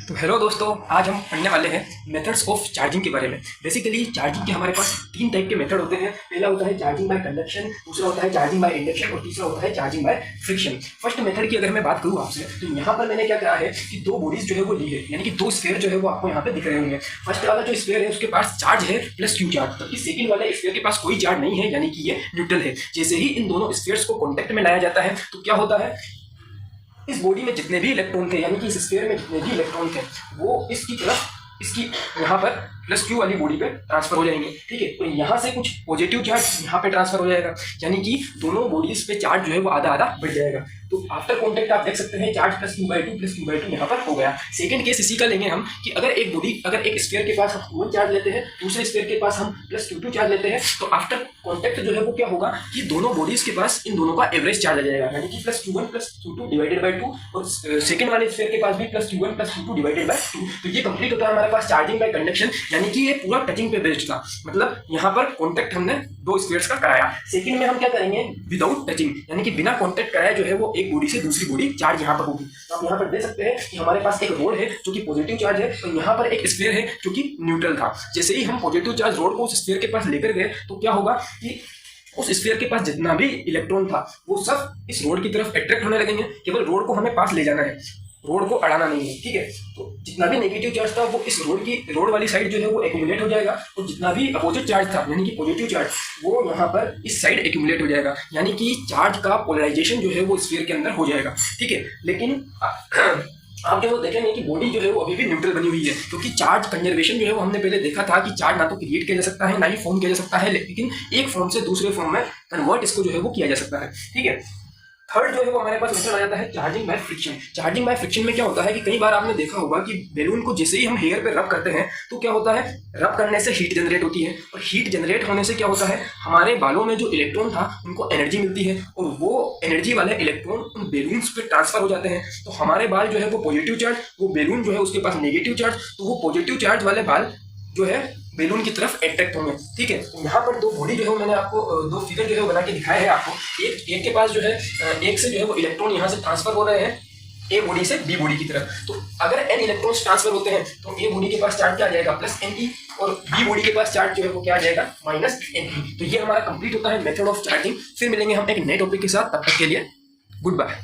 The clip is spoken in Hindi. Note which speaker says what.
Speaker 1: तो हेलो दोस्तों, आज हम पढ़ने वाले हैं मेथड्स ऑफ चार्जिंग के बारे में। बेसिकली चार्जिंग के हमारे पास तीन टाइप के मेथड होते हैं। पहला होता है चार्जिंग बाय कंडक्शन, दूसरा होता है चार्जिंग बाय इंडक्शन और तीसरा होता है charging by friction. First method की अगर मैं बात करूँ आपसे, तो यहाँ पर मैंने क्या करा है कि दो बॉडीज जो है वो ली है, यानी कि दो स्फीयर जो है वो आपको यहाँ पे दिख रहे होंगे। फर्स्ट वाला जो स्फीयर है उसके पास चार्ज है प्लस क्यू चार्ज, तो इस सेकंड वाले स्फीयर के पास कोई चार्ज नहीं है, यानी कि ये न्यूट्रल है। जैसे ही इन दोनों स्फीयर्स को कॉन्टेक्ट में लाया जाता है तो क्या होता है, इस बॉडी में जितने भी इलेक्ट्रॉन थे, यानी कि इस स्फीयर में जितने भी इलेक्ट्रॉन थे, वो इसकी तरफ इसकी यहाँ पर प्लस क्यू वाली बॉडी पे ट्रांसफर हो जाएंगे। ठीक है, तो यहाँ से कुछ पॉजिटिव चार्ज यहाँ पे ट्रांसफर हो जाएगा, यानी कि दोनों बॉडीज पे चार्ज जो है वो आधा आधा बढ़ जाएगा। तो आफ्टर कॉन्टेक्ट आप देख सकते हैं charge plus Q by two यहाँ पर हो गया। सेकंड केस इसी का लेंगे हम कि अगर एक स्फीयर के पास हम Q1 चार्ज लेते हैं, दूसरे स्फीयर के पास हम प्लस Q2 चार्ज लेते हैं, तो आफ्टर कॉन्टेक्ट जो है वो क्या होगा कि दोनों बॉडीज के पास इन दोनों का एवरेज चार्ज आ जाएगा, यानी कि plus Q1 plus Q2 divided by 2, और सेकंड वाले स्फीयर के पास भी plus Q1 plus Q2 divided by 2। तो ये कंप्लीट होता है हमारे पास चार्जिंग बाय कंडक्शन, यानी कि ये पूरा टचिंग पे बेस्ड था। मतलब यहाँ पर कॉन्टेक्ट हमने दो स्फीयर्स का कराया। सेकंड में हम क्या करेंगे, विदाउट टचिंग, यानी कि बिना कॉन्टेक्ट कराया जो है वो एक बॉडी से दूसरी बॉडी चार्ज यहाँ पर होगी। तो आप यहाँ पर देख सकते हैं कि हमारे पास एक रोड है जो कि पॉजिटिव चार्ज है, और यहाँ पर एक स्फीयर है जो कि न्यूट्रल था। जैसे ही हम पॉजिटिव चार्ज रोड को उस स्फीयर के पास लेकर गए तो क्या होगा कि उस स्फीयर के पास जितना भी इलेक्ट्रॉन था वो सब इस रोड की तरफ अट्रैक्ट होने लगेंगे। केवल रोड को हमें पास ले जाना है, रोड को अड़ाना नहीं है। ठीक है, तो जितना भी नेगेटिव चार्ज था वो इस रोड वाली साइड जो है वो एक्यूमुलेट हो जाएगा, और जितना भी अपोजिट चार्ज था यानी कि पॉजिटिव चार्ज वो यहाँ पर इस साइड एक्यूमुलेट हो जाएगा, यानी कि चार्ज का पोलराइजेशन जो है वो स्फीयर के अंदर हो जाएगा। ठीक है, लेकिन आप जो देखेंगे कि बॉडी जो है वो अभी भी न्यूट्रल बनी हुई है, क्योंकि चार्ज कंजर्वेशन जो है वो हमने पहले देखा था कि चार्ज ना तो क्रिएट किया जा सकता है ना ही फॉर्म किया जा सकता है, लेकिन एक फॉर्म से दूसरे फॉर्म में कन्वर्ट इसको जो है वो किया जा सकता है। ठीक है, थर्ड जो है वो हमारे पास मेथड आ जाता है charging by friction. Charging by friction में क्या होता है कि कई बार आपने देखा होगा कि बैलून को जैसे ही हम हेयर पे रब करते हैं तो क्या होता है, रब करने से हीट जनरेट होती है, और हीट जनरेट होने से क्या होता है, हमारे बालों में जो इलेक्ट्रॉन था उनको एनर्जी मिलती है, और वो एनर्जी वाले इलेक्ट्रॉन उन बैलून्स पे ट्रांसफर हो जाते हैं। तो हमारे बाल जो है वो पॉजिटिव चार्ज, वो बैलून जो है उसके पास नेगेटिव चार्ज, तो वो पॉजिटिव चार्ज वाले बाल जो है बैलून की तरफ अट्रैक्ट होंगे। ठीक है, तो यहाँ पर दो बॉडी जो है मैंने आपको दो फिगर जो है बना के दिखाया है आपको। एक के पास जो है एक से जो है वो इलेक्ट्रॉन यहाँ से ट्रांसफर हो रहे हैं ए बॉडी से बी बॉडी की तरफ। तो अगर एन इलेक्ट्रॉन्स ट्रांसफर होते हैं तो ए बॉडी के पास चार्ज क्या आ जाएगा, प्लस NE, और बी बॉडी के पास चार्ज जो है वो क्या आ जाएगा, माइनस NE। तो ये हमारा कंप्लीट होता है मेथड ऑफ चार्जिंग। फिर मिलेंगे हम एक नए टॉपिक के साथ, तब तक के लिए गुड बाय।